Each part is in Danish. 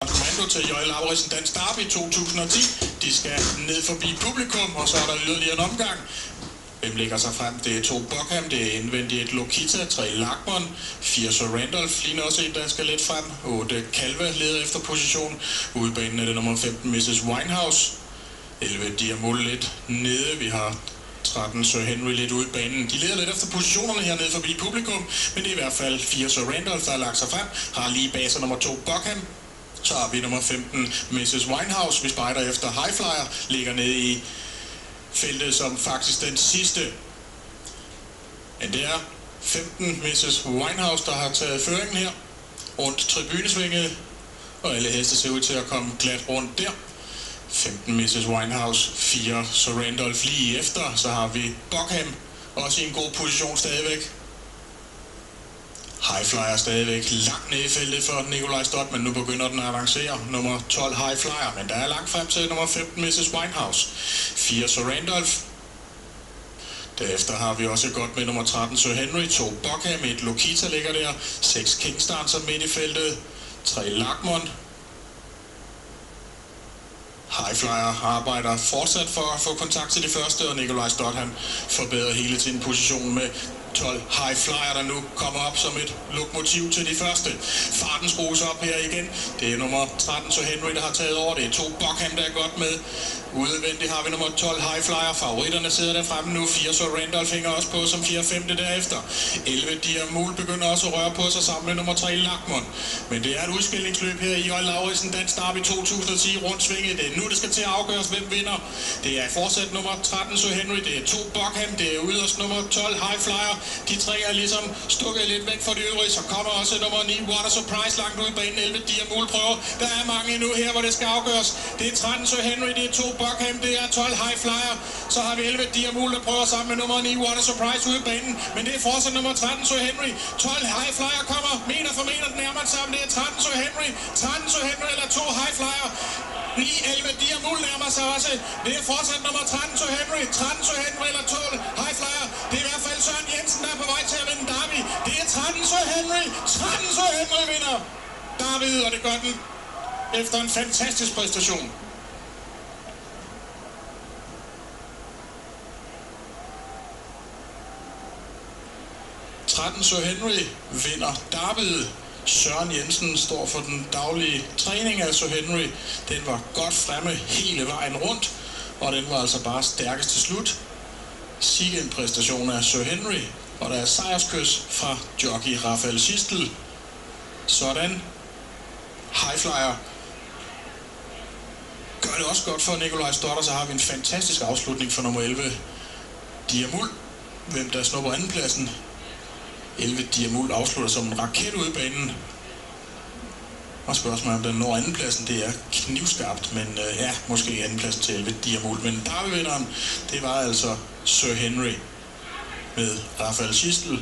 Kommando til J. Lauritsen Dansk Derby 2010. De skal ned forbi publikum, og så er der yderligere en omgang. Hvem lægger sig frem? Det er 2 Buckham, det er indvendigt et Lokita, 3 Lachmann, 4 Sir Randolph, ligner også en, der skal lidt frem. 8 Calva leder efter position. Ude i banen er det nummer 15 Mrs. Winehouse. 11 Diamol lidt nede. Vi har 13 Sir Henry lidt ude i banen. De leder lidt efter positionerne hernede forbi publikum, men det er i hvert fald 4 Sir Randolph, der har lagt sig frem. Har lige baser nummer 2 Buckham. Så har vi nummer 15 Mrs. Winehouse. Vi spejder efter Highflyer, ligger nede i feltet som faktisk den sidste. Men det er 15 Mrs. Winehouse, der har taget føringen her rundt tribunesvinget, og alle heste ser ud til at komme glat rundt der. 15 Mrs. Winehouse, 4 Sir Randolph lige efter. Så har vi Buckham også i en god position stadigvæk. Highflyer stadigvæk langt nede i feltet for Nikolaj Stott, men nu begynder den at avancere. Nummer 12 Highflyer, men der er langt frem til nummer 15 Mrs. Winehouse. 4 Sir Randolph. Derefter har vi også godt med nummer 13 Sir Henry, 2 Buckham, 1 Lokita ligger der, 6 Kingstarter midt i feltet, 3 Lachmann. Highflyer arbejder fortsat for at få kontakt til det første, og Nikolaj Stott han forbedrer hele tiden positionen med 12 Highflyer, der nu kommer op som et lokomotiv til de første. Farten skrues op her igen. Det er nummer 13 Sir Henry, der har taget over. Det er 2 Buckham, der er godt med. Udvendigt har vi nummer 12 Highflyer. Favoritterne sidder der fremme nu. 4 Sir Randolph hænger også på som 4-5. derefter. 11 Diamol begynder også at røre på sig sammen med nummer 3 Lachmann. Men det er et udskillingsløb her i J. Lauritsen Dansk Derby 2010 rundt svinget. Det er nu, det skal til at afgøres, hvem vinder. Det er fortsat nummer 13 Sir Henry. Det er 2 Buckham. Det er yderst nummer 12 Highflyer. De tre er ligesom stukket lidt væk fra det øvrige. Så kommer også nummer 9 What a Surprise langt ud i banen. 11 Diamol prøver. Der er mange endnu her, hvor det skal afgøres. Det er 13 Sir Henry. Det er 2 Buckham. Det er 12 Highflyer. Så har vi 11 Diamol, der prøver sammen med nummer 9 What a Surprise ude i banen. Men det er fortsat nummer 13 Sir Henry. 12 Highflyer kommer meter for meter nærmere sammen. Det er 13 Sir Henry. 13 Sir Henry eller 2 Highflyer. Lige 11 Diamol nærmer sig også. Det er fortsat nummer 13 Sir Henry. 13 Sir Henry eller 12 Highflyer. Det er i hvert fald Søren Jensen, der er på vej til at vinde Derby. Det er 13 Sir Henry. 13 Sir Henry vinder Derby, og det gør den efter en fantastisk præstation. Sir Henry vinder Derbyet. Søren Jensen står for den daglige træning af Sir Henry. Den var godt fremme hele vejen rundt, og den var altså bare stærkest til slut. Sikke en præstation af Sir Henry, og der er sejrskys fra jockey Rafael Schistel. Sådan. Highflyer gør det også godt for Nikolaj Stott, og så har vi en fantastisk afslutning for nummer 11 Diamol. Hvem der snupper andenpladsen? 11 Diamol afslutter som en raket ude i banen. Og spørgsmålet om den når andenpladsen, det er knivskarpt, men ja, måske andenpladsen til 11 Diamol. Men Derby-vinderen, det var altså Sir Henry med Rafael Schistel,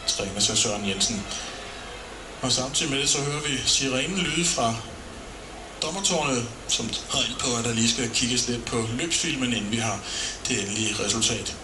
træner sig Søren Jensen. Og samtidig med det, så hører vi sirenen lyde fra dommertårnet, som har ind på, at der lige skal kigges lidt på løbsfilmen, inden vi har det endelige resultat.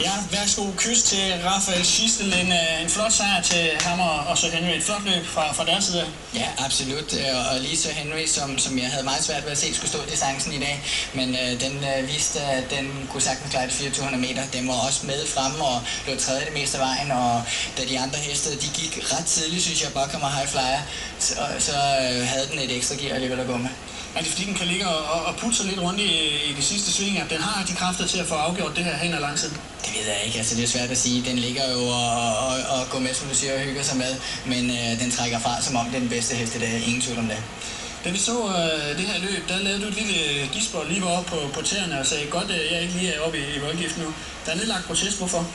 Ja, værsgo, kys til Rafael Schistel. En flot sejr til ham og Sir Henry. Et flot løb fra deres side. Ja, absolut. Og lige Sir Henry, som jeg havde meget svært ved at se, skulle stå i distancen i dag. Men den viste, at den kunne sagtens klare 400 meter. Den var også med fremme og lå tredje det meste af vejen. Og da de andre heste, de gik ret tidligt, synes jeg, Buckham og Highflyer, så havde den et ekstra gear alligevel at gå med. Er det fordi, den kan ligge og putte sig lidt rundt i de sidste svinger? Den har de kræfter til at få afgjort det her hen ad lang tid? Det ved jeg ikke. Altså, det er svært at sige. Den ligger jo og går med, som du siger, og hygger sig med. Men den trækker fra, som om det er den bedste hest i dag. Ingen tvivl om det. Da vi så det her løb, der lavede du et lille gisper lige oppe på tæerne og sagde, godt, jeg er ikke lige oppe i voldgift nu. Der er nedlagt protest. Hvorfor?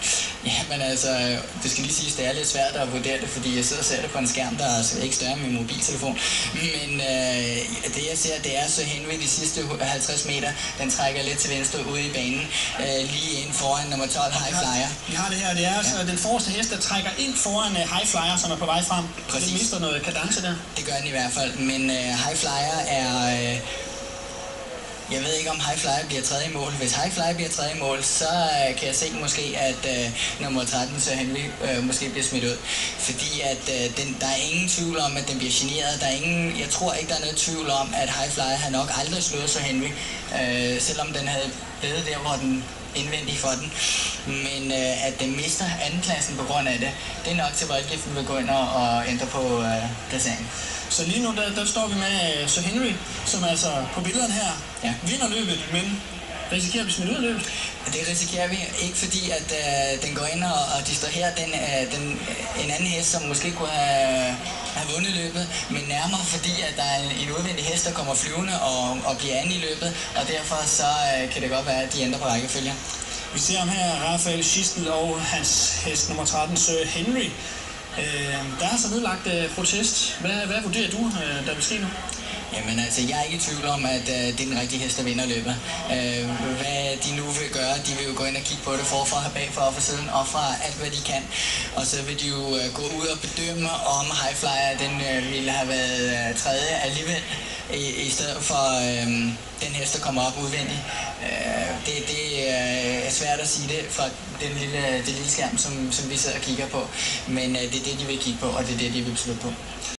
Jamen altså, det skal lige siges, det er lidt svært at vurdere det, fordi jeg sidder og ser det på en skærm, der er ikke større end min mobiltelefon. Men det jeg ser, det er så Henry de sidste 50 meter, den trækker lidt til venstre ude i banen, lige ind foran nummer 12, High Flyer. Vi har det her, det er altså den forreste hest, der trækker ind foran High Flyer, som er på vej frem. Præcis. Den mister noget kadence der. Det gør den i hvert fald, men High Flyer er... Jeg ved ikke, om High Flyer bliver tredje mål. Hvis High Flyer bliver tredje mål, så kan jeg se måske, at nummer 13, Sir Henry, måske bliver smidt ud. Fordi at der er ingen tvivl om, at den bliver generet. Jeg tror ikke, der er noget tvivl om, at High Flyer har nok aldrig slået Sir Henry. Selvom den havde blevet der, hvor den indvendig for den. Men at den mister andenpladsen på grund af det, det er nok til, at voldgiften vil gå ind og ændre på placeringen. Så lige nu, der står vi med Sir Henry, som altså på billederne her vinder løbet, men risikerer at blive smidt ud af løbet. Det risikerer vi ikke, fordi at den går ind og distraherer en anden hest, som måske kunne have vundet løbet, men nærmere fordi, at der er en udvendig hest, der kommer flyvende og bliver anden i løbet, og derfor så kan det godt være, at de ændrer på rækkefølgen. Vi ser ham her, Rafael Schistel og hans hest nummer 13, Sir Henry. Der er så nedlagt protest. Hvad vurderer du, der vil ske nu? Jamen altså, jeg er ikke i tvivl om, at det er den rigtige hest, der vinder løbet. Hvad de nu vil gøre, de vil jo gå ind og kigge på det forfra og bagfra og fra siden, og fra alt, hvad de kan. Og så vil de jo gå ud og bedømme, om High Flyer den ville have været tredje alligevel, i stedet for den hest, der kommer op udvendigt. Det er svært at sige det fra det lille skærm, som vi sidder og kigger på. Men det er det, de vil kigge på, og det er det, de vil beslutte på.